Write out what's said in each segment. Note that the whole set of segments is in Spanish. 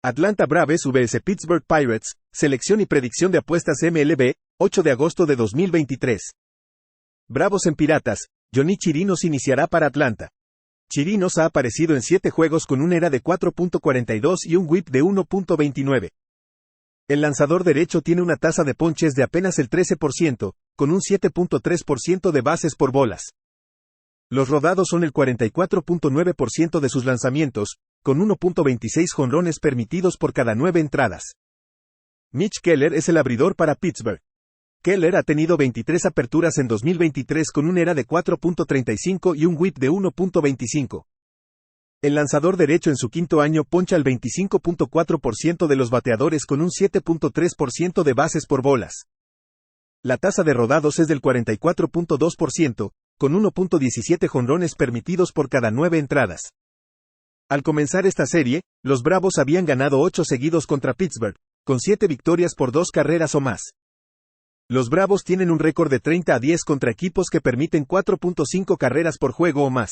Atlanta Braves vs Pittsburgh Pirates, selección y predicción de apuestas MLB, 8 de agosto de 2023. Bravos en Piratas, Yonny Chirinos iniciará para Atlanta. Chirinos ha aparecido en 7 juegos con un ERA de 4.42 y un WHIP de 1.29. El lanzador derecho tiene una tasa de ponches de apenas el 13%, con un 7.3% de bases por bolas. Los rodados son el 44.9% de sus lanzamientos, con 1.26 jonrones permitidos por cada 9 entradas. Mitch Keller es el abridor para Pittsburgh. Keller ha tenido 23 aperturas en 2023 con un ERA de 4.35 y un WHIP de 1.25. El lanzador derecho en su quinto año poncha al 25.4% de los bateadores con un 7.3% de bases por bolas. La tasa de rodados es del 44.2%, con 1.17 jonrones permitidos por cada 9 entradas. Al comenzar esta serie, los Bravos habían ganado 8 seguidos contra Pittsburgh, con 7 victorias por 2 carreras o más. Los Bravos tienen un récord de 30-10 contra equipos que permiten 4.5 carreras por juego o más.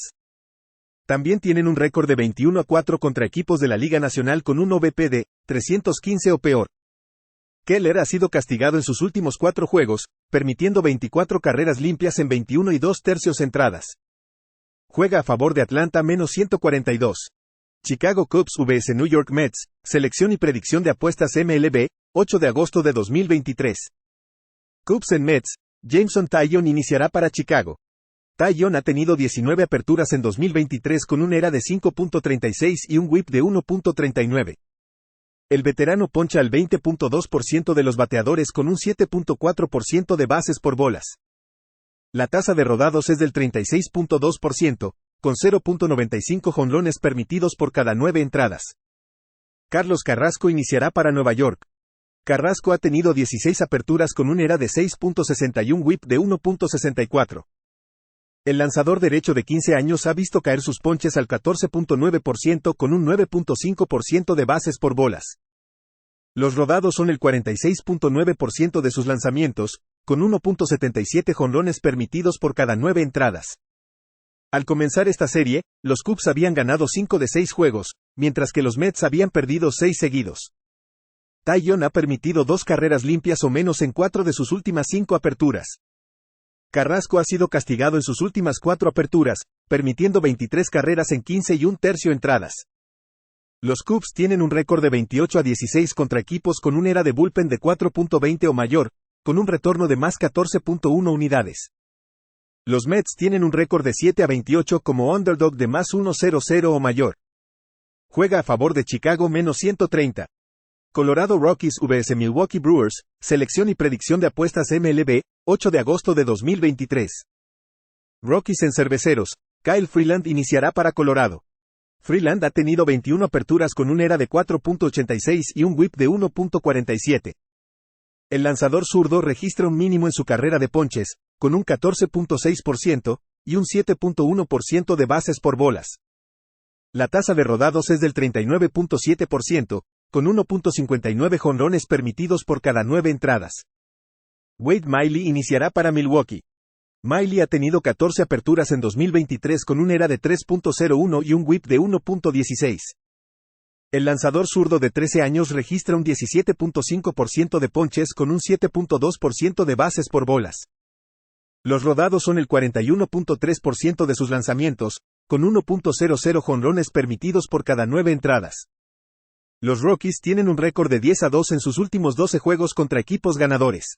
También tienen un récord de 21-4 contra equipos de la Liga Nacional con un OVP de 315 o peor. Keller ha sido castigado en sus últimos 4 juegos, permitiendo 24 carreras limpias en 21 y 2/3 entradas. Juega a favor de Atlanta -142. Chicago Cubs vs New York Mets, selección y predicción de apuestas MLB, 8 de agosto de 2023. Cubs en Mets, Jameson Taillon iniciará para Chicago. Taillon ha tenido 19 aperturas en 2023 con un ERA de 5.36 y un WHIP de 1.39. El veterano poncha al 20.2% de los bateadores con un 7.4% de bases por bolas. La tasa de rodados es del 36.2%, con 0.95 jonrones permitidos por cada 9 entradas. Carlos Carrasco iniciará para Nueva York. Carrasco ha tenido 16 aperturas con un ERA de 6.61 WHIP de 1.64. El lanzador derecho de 15 años ha visto caer sus ponches al 14.9% con un 9.5% de bases por bolas. Los rodados son el 46.9% de sus lanzamientos, con 1.77 jonrones permitidos por cada 9 entradas. Al comenzar esta serie, los Cubs habían ganado 5 de 6 juegos, mientras que los Mets habían perdido 6 seguidos. Taillon ha permitido 2 carreras limpias o menos en 4 de sus últimas 5 aperturas. Carrasco ha sido castigado en sus últimas 4 aperturas, permitiendo 23 carreras en 15 y 1/3 entradas. Los Cubs tienen un récord de 28-16 contra equipos con un ERA de bullpen de 4.20 o mayor, con un retorno de más 14.1 unidades. Los Mets tienen un récord de 7-28 como underdog de más 1.00 o mayor. Juega a favor de Chicago -130. Colorado Rockies vs Milwaukee Brewers, selección y predicción de apuestas MLB, 8 de agosto de 2023. Rockies en cerveceros, Kyle Freeland iniciará para Colorado. Freeland ha tenido 21 aperturas con un ERA de 4.86 y un WHIP de 1.47. El lanzador zurdo registra un mínimo en su carrera de ponches, con un 14.6% y un 7.1% de bases por bolas. La tasa de rodados es del 39.7%, con 1.59 jonrones permitidos por cada 9 entradas. Wade Miley iniciará para Milwaukee. Miley ha tenido 14 aperturas en 2023 con un ERA de 3.01 y un WHIP de 1.16. El lanzador zurdo de 13 años registra un 17.5% de ponches con un 7.2% de bases por bolas. Los rodados son el 41.3% de sus lanzamientos, con 1.00 jonrones permitidos por cada 9 entradas. Los Rockies tienen un récord de 10-2 en sus últimos 12 juegos contra equipos ganadores.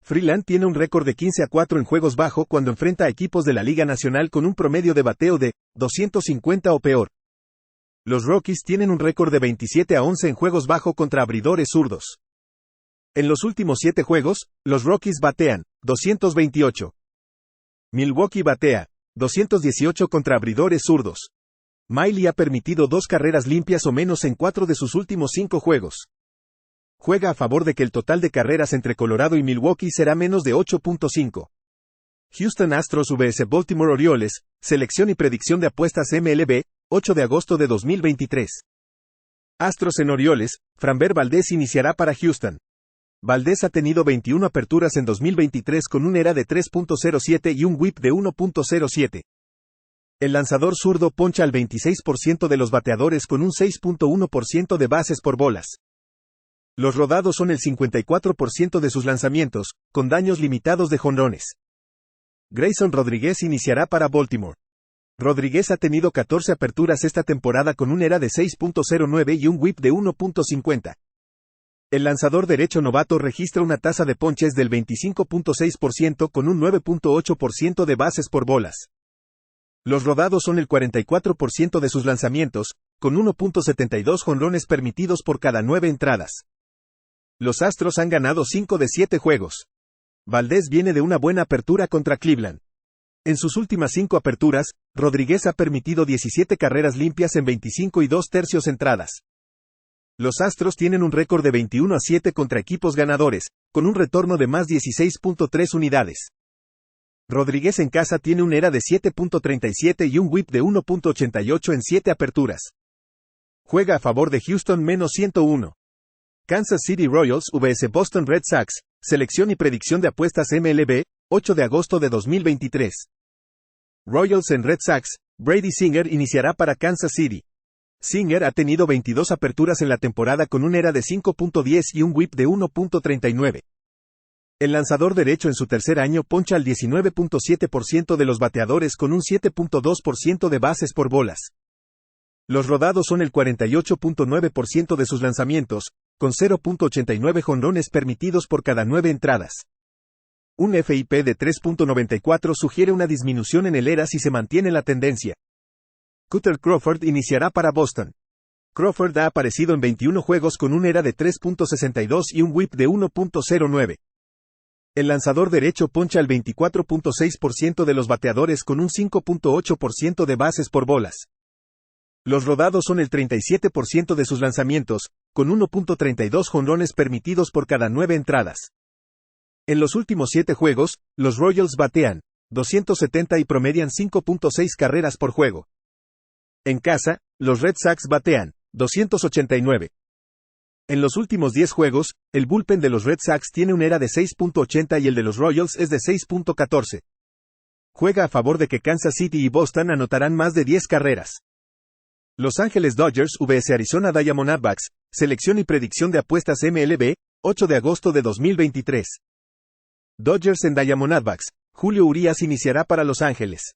Freeland tiene un récord de 15-4 en juegos bajo cuando enfrenta a equipos de la Liga Nacional con un promedio de bateo de 250 o peor. Los Rockies tienen un récord de 27-11 en juegos bajo contra abridores zurdos. En los últimos 7 juegos, los Rockies batean 228. Milwaukee batea 218 contra abridores zurdos. Miley ha permitido 2 carreras limpias o menos en 4 de sus últimos 5 juegos. Juega a favor de que el total de carreras entre Colorado y Milwaukee será menos de 8.5. Houston Astros vs Baltimore Orioles, selección y predicción de apuestas MLB, 8 de agosto de 2023. Astros en Orioles, Framber Valdez iniciará para Houston. Valdez ha tenido 21 aperturas en 2023 con un ERA de 3.07 y un WHIP de 1.07. El lanzador zurdo poncha al 26% de los bateadores con un 6.1% de bases por bolas. Los rodados son el 54% de sus lanzamientos, con daños limitados de jonrones. Grayson Rodríguez iniciará para Baltimore. Rodríguez ha tenido 14 aperturas esta temporada con un ERA de 6.09 y un WHIP de 1.50. El lanzador derecho novato registra una tasa de ponches del 25.6% con un 9.8% de bases por bolas. Los rodados son el 44% de sus lanzamientos, con 1.72 jonrones permitidos por cada 9 entradas. Los Astros han ganado 5 de 7 juegos. Valdez viene de una buena apertura contra Cleveland. En sus últimas 5 aperturas, Rodríguez ha permitido 17 carreras limpias en 25 y 2/3 entradas. Los Astros tienen un récord de 21-7 contra equipos ganadores, con un retorno de más 16.3 unidades. Rodríguez en casa tiene un ERA de 7.37 y un WHIP de 1.88 en 7 aperturas. Juega a favor de Houston -101. Kansas City Royals vs Boston Red Sox, selección y predicción de apuestas MLB, 8 de agosto de 2023. Royals en Red Sox, Brady Singer iniciará para Kansas City. Singer ha tenido 22 aperturas en la temporada con un ERA de 5.10 y un WHIP de 1.39. El lanzador derecho en su tercer año poncha al 19.7% de los bateadores con un 7.2% de bases por bolas. Los rodados son el 48.9% de sus lanzamientos, con 0.89 jonrones permitidos por cada 9 entradas. Un FIP de 3.94 sugiere una disminución en el ERA si se mantiene la tendencia. Kutter Crawford iniciará para Boston. Crawford ha aparecido en 21 juegos con un ERA de 3.62 y un WHIP de 1.09. El lanzador derecho poncha al 24.6% de los bateadores con un 5.8% de bases por bolas. Los rodados son el 37% de sus lanzamientos, con 1.32 jonrones permitidos por cada 9 entradas. En los últimos 7 juegos, los Royals batean 270 y promedian 5.6 carreras por juego. En casa, los Red Sox batean 289. En los últimos 10 juegos, el bullpen de los Red Sox tiene un ERA de 6.80 y el de los Royals es de 6.14. Juega a favor de que Kansas City y Boston anotarán más de 10 carreras. Los Ángeles Dodgers vs Arizona Diamondbacks, selección y predicción de apuestas MLB, 8 de agosto de 2023. Dodgers en Diamondbacks, Julio Urías iniciará para Los Ángeles.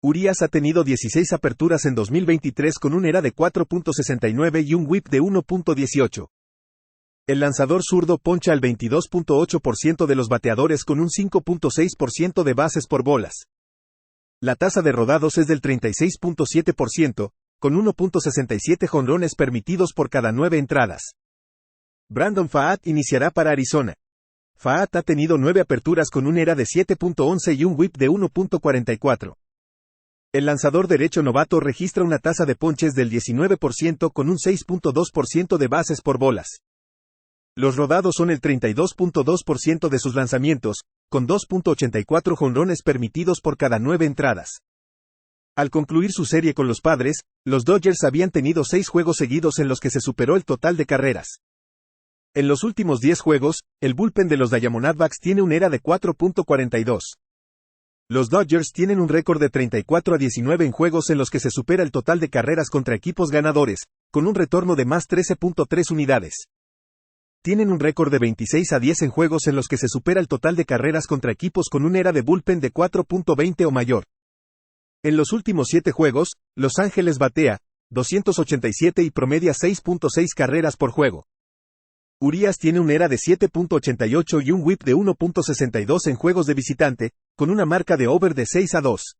Urías ha tenido 16 aperturas en 2023 con un ERA de 4.69 y un WHIP de 1.18. El lanzador zurdo poncha al 22.8% de los bateadores con un 5.6% de bases por bolas. La tasa de rodados es del 36.7%, con 1.67 jonrones permitidos por cada 9 entradas. Brandon Pfaadt iniciará para Arizona. Pfaadt ha tenido 9 aperturas con un ERA de 7.11 y un WHIP de 1.44. El lanzador derecho novato registra una tasa de ponches del 19% con un 6.2% de bases por bolas. Los rodados son el 32.2% de sus lanzamientos, con 2.84 jonrones permitidos por cada 9 entradas. Al concluir su serie con los Padres, los Dodgers habían tenido 6 juegos seguidos en los que se superó el total de carreras. En los últimos 10 juegos, el bullpen de los Diamondbacks tiene un ERA de 4.42. Los Dodgers tienen un récord de 34-19 en juegos en los que se supera el total de carreras contra equipos ganadores, con un retorno de más 13.3 unidades. Tienen un récord de 26-10 en juegos en los que se supera el total de carreras contra equipos con un ERA de bullpen de 4.20 o mayor. En los últimos 7 juegos, Los Ángeles batea 287 y promedia 6.6 carreras por juego. Urías tiene un ERA de 7.88 y un WHIP de 1.62 en juegos de visitante, con una marca de over de 6-2.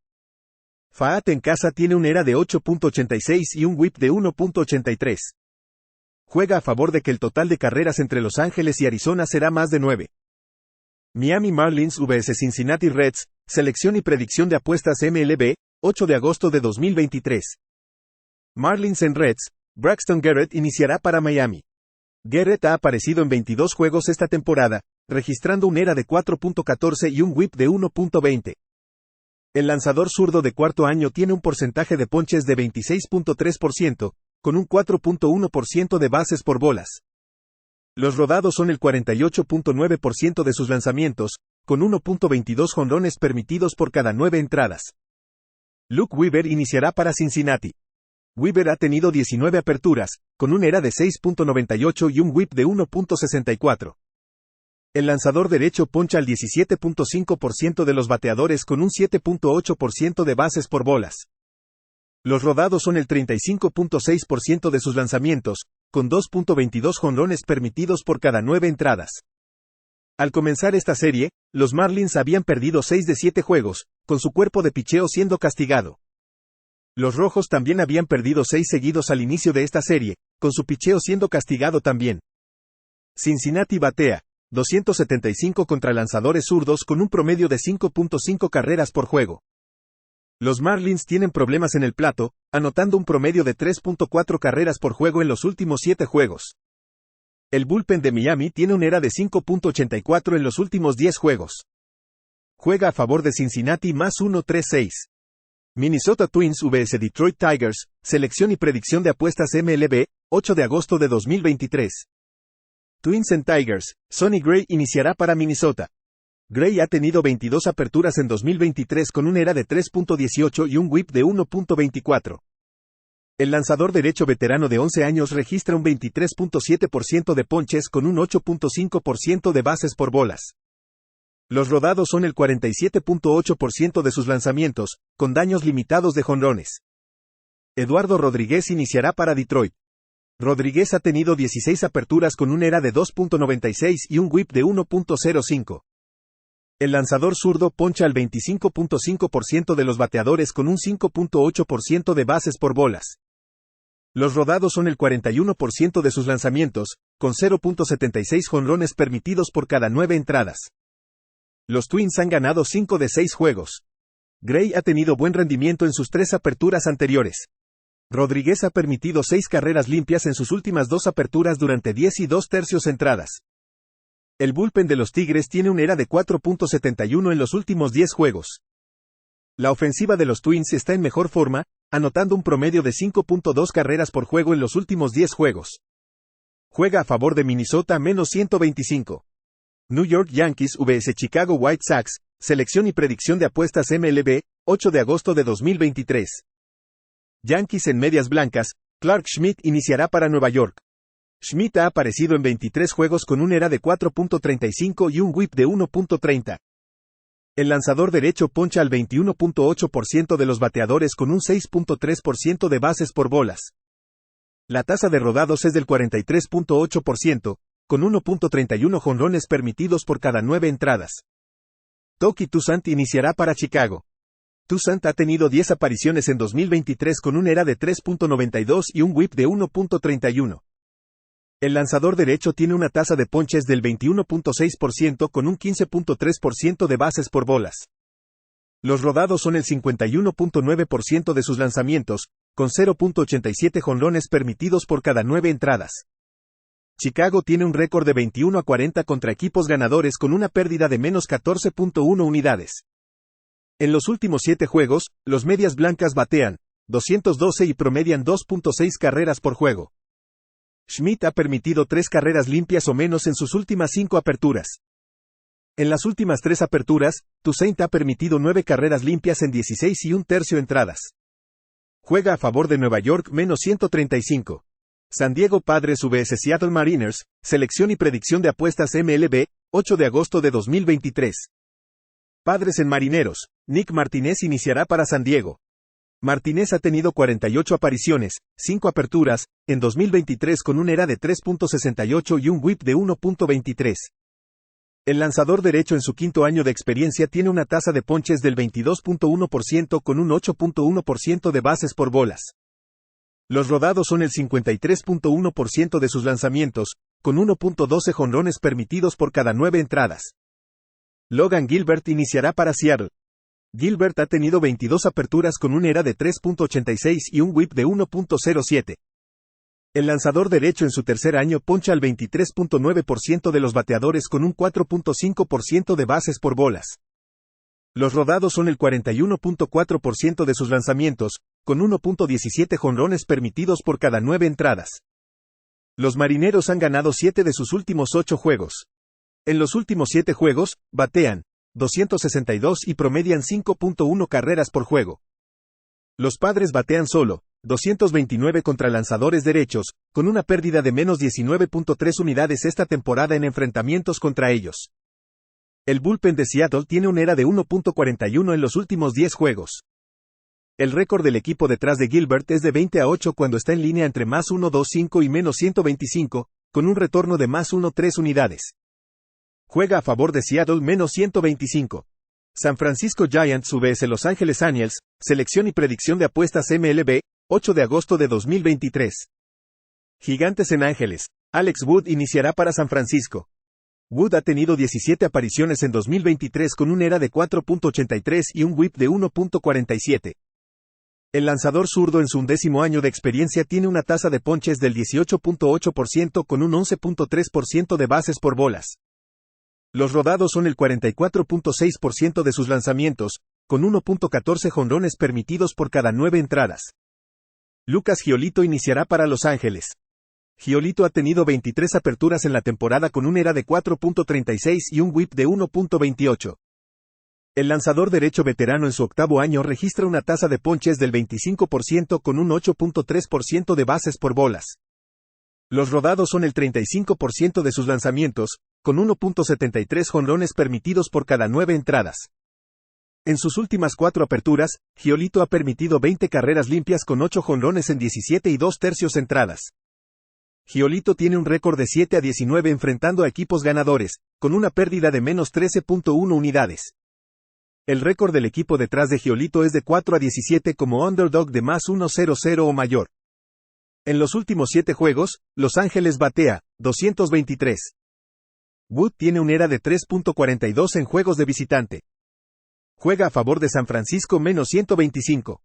Pfaadt en casa tiene un ERA de 8.86 y un WHIP de 1.83. Juega a favor de que el total de carreras entre Los Ángeles y Arizona será más de 9. Miami Marlins vs Cincinnati Reds, selección y predicción de apuestas MLB, 8 de agosto de 2023. Marlins en Reds, Braxton Garrett iniciará para Miami. Garrett ha aparecido en 22 juegos esta temporada, registrando un ERA de 4.14 y un WHIP de 1.20. El lanzador zurdo de cuarto año tiene un porcentaje de ponches de 26.3%, con un 4.1% de bases por bolas. Los rodados son el 48.9% de sus lanzamientos, con 1.22 jonrones permitidos por cada 9 entradas. Luke Weaver iniciará para Cincinnati. Weaver ha tenido 19 aperturas, con un ERA de 6.98 y un WHIP de 1.64. El lanzador derecho poncha al 17.5% de los bateadores con un 7.8% de bases por bolas. Los rodados son el 35.6% de sus lanzamientos, con 2.22 jonrones permitidos por cada 9 entradas. Al comenzar esta serie, los Marlins habían perdido 6 de 7 juegos, con su cuerpo de picheo siendo castigado. Los Rojos también habían perdido 6 seguidos al inicio de esta serie, con su picheo siendo castigado también. Cincinnati batea 275 contra lanzadores zurdos con un promedio de 5.5 carreras por juego. Los Marlins tienen problemas en el plato, anotando un promedio de 3.4 carreras por juego en los últimos 7 juegos. El bullpen de Miami tiene un ERA de 5.84 en los últimos 10 juegos. Juega a favor de Cincinnati más 1.36. Minnesota Twins vs Detroit Tigers, selección y predicción de apuestas MLB, 8 de agosto de 2023. Twins and Tigers, Sonny Gray iniciará para Minnesota. Gray ha tenido 22 aperturas en 2023 con un ERA de 3.18 y un WHIP de 1.24. El lanzador derecho veterano de 11 años registra un 23.7% de ponches con un 8.5% de bases por bolas. Los rodados son el 47.8% de sus lanzamientos, con daños limitados de jonrones. Eduardo Rodríguez iniciará para Detroit. Rodríguez ha tenido 16 aperturas con un ERA de 2.96 y un WHIP de 1.05. El lanzador zurdo poncha al 25.5% de los bateadores con un 5.8% de bases por bolas. Los rodados son el 41% de sus lanzamientos, con 0.76 jonrones permitidos por cada 9 entradas. Los Twins han ganado 5 de 6 juegos. Gray ha tenido buen rendimiento en sus 3 aperturas anteriores. Rodríguez ha permitido 6 carreras limpias en sus últimas 2 aperturas durante 10 y 2/3 entradas. El bullpen de los Tigres tiene un ERA de 4.71 en los últimos 10 juegos. La ofensiva de los Twins está en mejor forma, anotando un promedio de 5.2 carreras por juego en los últimos 10 juegos. Juega a favor de Minnesota menos 125. New York Yankees vs Chicago White Sox, selección y predicción de apuestas MLB, 8 de agosto de 2023. Yankees en medias blancas, Clark Schmidt iniciará para Nueva York. Schmidt ha aparecido en 23 juegos con un ERA de 4.35 y un WHIP de 1.30. El lanzador derecho poncha al 21.8% de los bateadores con un 6.3% de bases por bolas. La tasa de rodados es del 43.8%, con 1.31 jonrones permitidos por cada 9 entradas. Touki Toussaint iniciará para Chicago. Toussaint ha tenido 10 apariciones en 2023 con un ERA de 3.92 y un WHIP de 1.31. El lanzador derecho tiene una tasa de ponches del 21.6% con un 15.3% de bases por bolas. Los rodados son el 51.9% de sus lanzamientos, con 0.87 jonrones permitidos por cada 9 entradas. Chicago tiene un récord de 21-40 contra equipos ganadores con una pérdida de menos 14.1 unidades. En los últimos 7 juegos, los medias blancas batean 212 y promedian 2.6 carreras por juego. Schmidt ha permitido 3 carreras limpias o menos en sus últimas 5 aperturas. En las últimas 3 aperturas, Toussaint ha permitido 9 carreras limpias en 16 y 1/3 entradas. Juega a favor de Nueva York menos 135. San Diego Padres vs Seattle Mariners, selección y predicción de apuestas MLB, 8 de agosto de 2023. Padres en Marineros, Nick Martínez iniciará para San Diego. Martínez ha tenido 48 apariciones, 5 aperturas, en 2023 con un ERA de 3.68 y un WHIP de 1.23. El lanzador derecho en su 5º año de experiencia tiene una tasa de ponches del 22.1% con un 8.1% de bases por bolas. Los rodados son el 53.1% de sus lanzamientos, con 1.12 jonrones permitidos por cada 9 entradas. Logan Gilbert iniciará para Seattle. Gilbert ha tenido 22 aperturas con un ERA de 3.86 y un WHIP de 1.07. El lanzador derecho en su 3er año poncha al 23.9% de los bateadores con un 4.5% de bases por bolas. Los rodados son el 41.4% de sus lanzamientos, con 1.17 jonrones permitidos por cada 9 entradas. Los Marineros han ganado 7 de sus últimos 8 juegos. En los últimos 7 juegos, batean 262 y promedian 5.1 carreras por juego. Los Padres batean solo 229 contra lanzadores derechos, con una pérdida de menos 19.3 unidades esta temporada en enfrentamientos contra ellos. El bullpen de Seattle tiene un ERA de 1.41 en los últimos 10 juegos. El récord del equipo detrás de Gilbert es de 20-8 cuando está en línea entre más 1.25 y menos 125, con un retorno de más 1.3 unidades. Juega a favor de Seattle menos 125. San Francisco Giants vs Los Angeles Angels, selección y predicción de apuestas MLB, 8 de agosto de 2023. Gigantes en Ángeles. Alex Wood iniciará para San Francisco. Wood ha tenido 17 apariciones en 2023 con un ERA de 4.83 y un WHIP de 1.47. El lanzador zurdo en su 11º año de experiencia tiene una tasa de ponches del 18.8% con un 11.3% de bases por bolas. Los rodados son el 44.6% de sus lanzamientos, con 1.14 jonrones permitidos por cada 9 entradas. Lucas Giolito iniciará para Los Ángeles. Giolito ha tenido 23 aperturas en la temporada con un ERA de 4.36 y un WHIP de 1.28. El lanzador derecho veterano en su 8º año registra una tasa de ponches del 25% con un 8.3% de bases por bolas. Los rodados son el 35% de sus lanzamientos, con 1.73 jonrones permitidos por cada 9 entradas. En sus últimas 4 aperturas, Giolito ha permitido 20 carreras limpias con 8 jonrones en 17 y 2/3 entradas. Giolito tiene un récord de 7-19 enfrentando a equipos ganadores, con una pérdida de menos 13.1 unidades. El récord del equipo detrás de Giolito es de 4-17 como underdog de más 1.00 o mayor. En los últimos 7 juegos, Los Ángeles batea 223. Wood tiene un ERA de 3.42 en juegos de visitante. Juega a favor de San Francisco menos 125.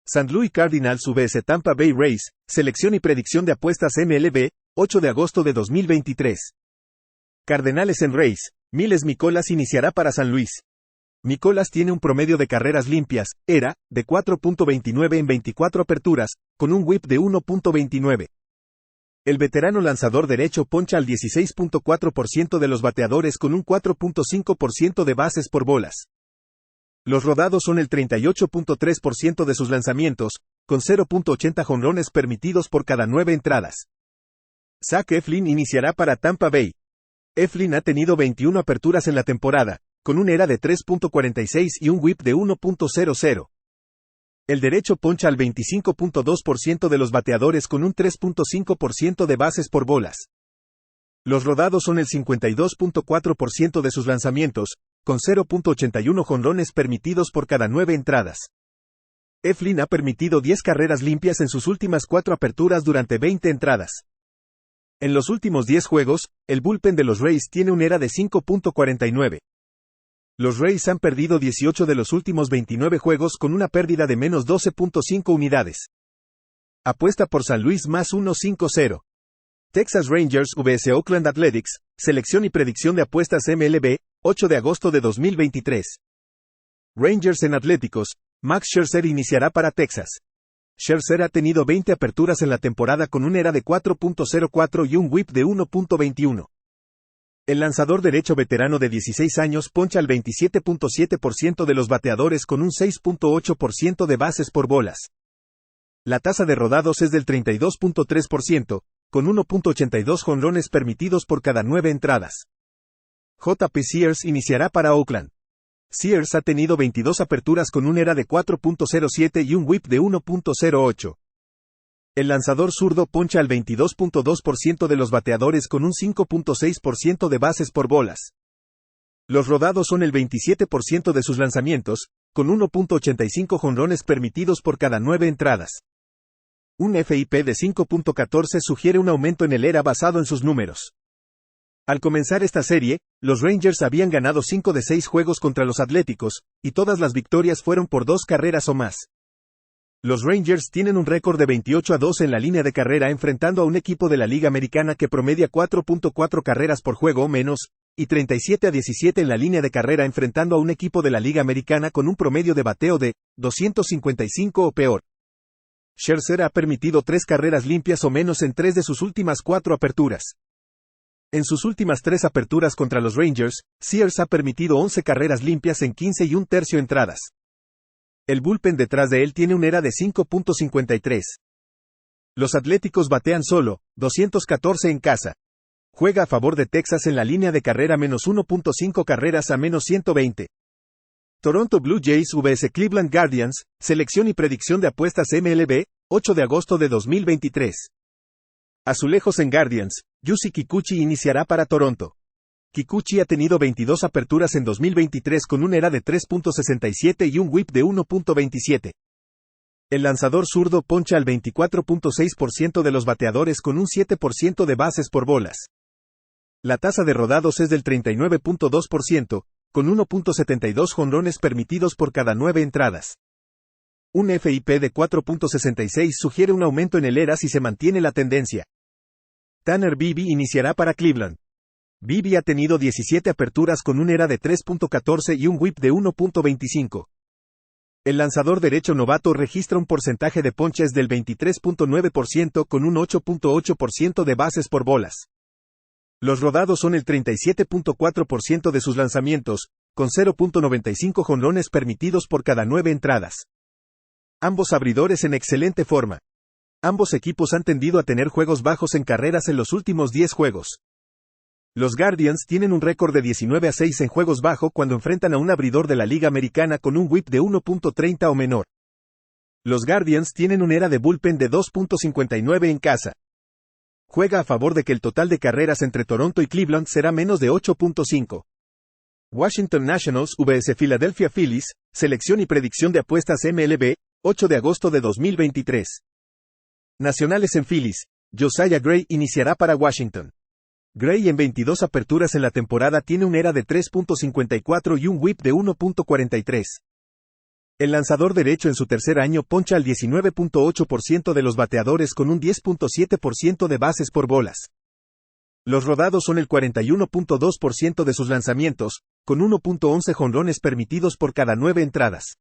St. Louis Cardinals vs Tampa Bay Rays, selección y predicción de apuestas MLB, 8 de agosto de 2023. Cardenales en Rays, Miles Mikolas iniciará para San Luis. Mikolas tiene un promedio de carreras limpias, ERA, de 4.29 en 24 aperturas, con un WHIP de 1.29. El veterano lanzador derecho poncha al 16.4% de los bateadores con un 4.5% de bases por bolas. Los rodados son el 38.3% de sus lanzamientos, con 0.80 jonrones permitidos por cada 9 entradas. Zach Eflin iniciará para Tampa Bay. Eflin ha tenido 21 aperturas en la temporada, con un ERA de 3.46 y un WHIP de 1.00. El derecho poncha al 25.2% de los bateadores con un 3.5% de bases por bolas. Los rodados son el 52.4% de sus lanzamientos, con 0.81 jonrones permitidos por cada 9 entradas. Eflin ha permitido 10 carreras limpias en sus últimas 4 aperturas durante 20 entradas. En los últimos 10 juegos, el bullpen de los Rays tiene un ERA de 5.49. Los Rays han perdido 18 de los últimos 29 juegos con una pérdida de menos 12.5 unidades. Apuesta por San Luis más 1.50. Texas Rangers vs Oakland Athletics, selección y predicción de apuestas MLB, 8 de agosto de 2023. Rangers en Atléticos, Max Scherzer iniciará para Texas. Scherzer ha tenido 20 aperturas en la temporada con un ERA de 4.04 y un WHIP de 1.21. El lanzador derecho veterano de 16 años poncha al 27.7% de los bateadores con un 6.8% de bases por bolas. La tasa de rodados es del 32.3%, con 1.82 jonrones permitidos por cada 9 entradas. J.P. Sears iniciará para Oakland. Sears ha tenido 22 aperturas con un ERA de 4.07 y un WHIP de 1.08. El lanzador zurdo poncha al 22.2% de los bateadores con un 5.6% de bases por bolas. Los rodados son el 27% de sus lanzamientos, con 1.85 jonrones permitidos por cada 9 entradas. Un FIP de 5.14 sugiere un aumento en el ERA basado en sus números. Al comenzar esta serie, los Rangers habían ganado 5 de 6 juegos contra los Atléticos, y todas las victorias fueron por 2 carreras o más. Los Rangers tienen un récord de 28-2 en la línea de carrera enfrentando a un equipo de la Liga Americana que promedia 4.4 carreras por juego o menos, y 37-17 en la línea de carrera enfrentando a un equipo de la Liga Americana con un promedio de bateo de 255 o peor. Scherzer ha permitido 3 carreras limpias o menos en 3 de sus últimas 4 aperturas. En sus últimas 3 aperturas contra los Rangers, Sears ha permitido 11 carreras limpias en 15 y un tercio entradas. El bullpen detrás de él tiene un ERA de 5.53. Los Atléticos batean solo, 214 en casa. Juega a favor de Texas en la línea de carrera menos 1.5 carreras a menos 120. Toronto Blue Jays vs Cleveland Guardians, selección y predicción de apuestas MLB, 8 de agosto de 2023. Azulejos en Guardians, Yusei Kikuchi iniciará para Toronto. Kikuchi ha tenido 22 aperturas en 2023 con un ERA de 3.67 y un WHIP de 1.27. El lanzador zurdo poncha al 24.6% de los bateadores con un 7% de bases por bolas. La tasa de rodados es del 39.2%, con 1.72 jonrones permitidos por cada 9 entradas. Un FIP de 4.66 sugiere un aumento en el ERA si se mantiene la tendencia. Tanner Bibee iniciará para Cleveland. Bibee ha tenido 17 aperturas con un ERA de 3.14 y un WHIP de 1.25. El lanzador derecho novato registra un porcentaje de ponches del 23.9% con un 8.8% de bases por bolas. Los rodados son el 37.4% de sus lanzamientos, con 0.95 jonrones permitidos por cada 9 entradas. Ambos abridores en excelente forma. Ambos equipos han tendido a tener juegos bajos en carreras en los últimos 10 juegos. Los Guardians tienen un récord de 19-6 en juegos bajo cuando enfrentan a un abridor de la Liga Americana con un WHIP de 1.30 o menor. Los Guardians tienen un ERA de bullpen de 2.59 en casa. Juega a favor de que el total de carreras entre Toronto y Cleveland será menos de 8.5. Washington Nationals vs Philadelphia Phillies, selección y predicción de apuestas MLB, 8 de agosto de 2023. Nacionales en Phillies, Josiah Gray iniciará para Washington. Gray en 22 aperturas en la temporada tiene un ERA de 3.54 y un WHIP de 1.43. El lanzador derecho en su tercer año poncha al 19.8% de los bateadores con un 10.7% de bases por bolas. Los rodados son el 41.2% de sus lanzamientos, con 1.11 jonrones permitidos por cada 9 entradas.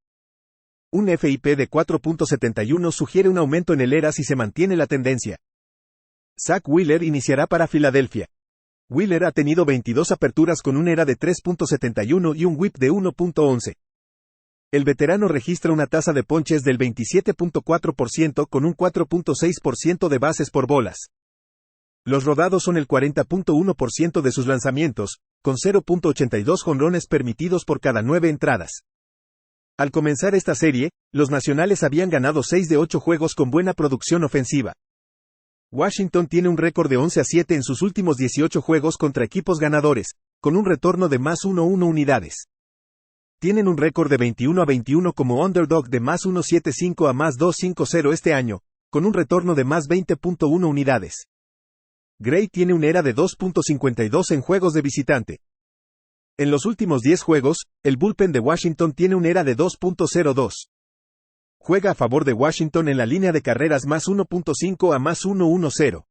Un FIP de 4.71 sugiere un aumento en el ERA si se mantiene la tendencia. Zach Wheeler iniciará para Filadelfia. Wheeler ha tenido 22 aperturas con un ERA de 3.71 y un WHIP de 1.11. El veterano registra una tasa de ponches del 27.4% con un 4.6% de bases por bolas. Los rodados son el 40.1% de sus lanzamientos, con 0.82 jonrones permitidos por cada 9 entradas. Al comenzar esta serie, los nacionales habían ganado 6 de 8 juegos con buena producción ofensiva. Washington tiene un récord de 11-7 en sus últimos 18 juegos contra equipos ganadores, con un retorno de más 1.1 unidades. Tienen un récord de 21-21 como underdog de más 1.75 a más 2.50 este año, con un retorno de más 20.1 unidades. Gray tiene un ERA de 2.52 en juegos de visitante. En los últimos 10 juegos, el bullpen de Washington tiene un ERA de 2.02. Juega a favor de Washington en la línea de carreras más 1.5 a más 1.10.